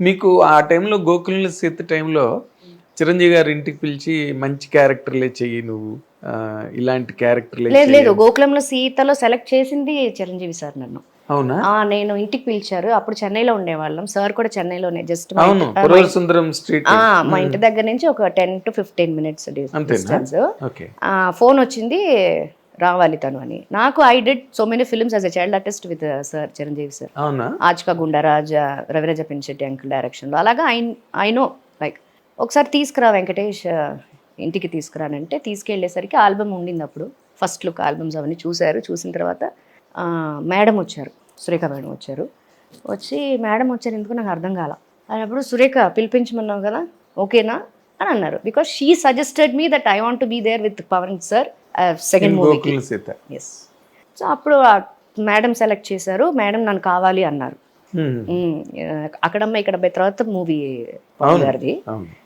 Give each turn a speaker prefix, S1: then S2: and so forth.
S1: మీకు ఆ టైంలో గోకుల సీత టైంలో చిరంజీవి గారి ఇంటికి పిలిచి మంచి క్యారెక్టర్లే చెయ్యి నువ్వు, ఇలాంటి క్యారెక్టర్లే
S2: లేదు
S1: చెయ్యి.
S2: లేదు, గోకులంలో సీతలో సెలెక్ట్ చేసింది చిరంజీవి సార్ నన్ను.
S1: అవునా?
S2: నేను ఇంటికి పిలిచారు. అప్పుడు చెన్నైలో ఉండేవాళ్ళం. సార్ కూడా చెన్నైలోనే. జస్ట్ మా
S1: అవును,
S2: ఇంటి
S1: పురవర సుందరం స్ట్రీట్.
S2: మా ఇంటి దగ్గర నుంచి ఒక 10 to 15 minutes
S1: అంతేనా?
S2: డిస్టెన్స్.
S1: ఓకే.
S2: ఫోన్ వచ్చింది, రావాలి తను అని. నాకు I did so many films as a child artist with sir Chiranjeevi sir.
S1: అవునా?
S2: ఆజ్కా గుండారాజ్, రవిరాజ పినిశెట్టి అంకుల్ డైరెక్షన్లో. అలాగా ఐ నో లైక్ ఒకసారి తీసుకురా వెంకటేష్, ఇంటికి తీసుకురానంటే తీసుకెళ్ళేసరికి ఆల్బమ్ ఉండింది అప్పుడు. ఫస్ట్ లుక్ ఆల్బమ్స్ అవన్నీ చూశారు. చూసిన తర్వాత మేడం వచ్చారు, సురేఖ మేడం వచ్చారు. వచ్చి మేడం వచ్చారు ఎందుకు నాకు అర్థం కాల. అన్నప్పుడు సురేఖ పిలిపించమన్నావు కదా, ఓకేనా అని అన్నారు. Because she suggested me that I want be there with Pavan sir second మూవీకి.
S1: గోకుల సీత.
S2: ఎస్. సో అప్పుడు మేడం సెలెక్ట్ చేశారు. మేడం నన్ను కావాలి అన్నారు. అక్కడమ్మ ఇక్కడ తర్వాత మూవీ
S1: అవును
S2: గారిది.
S1: అవును.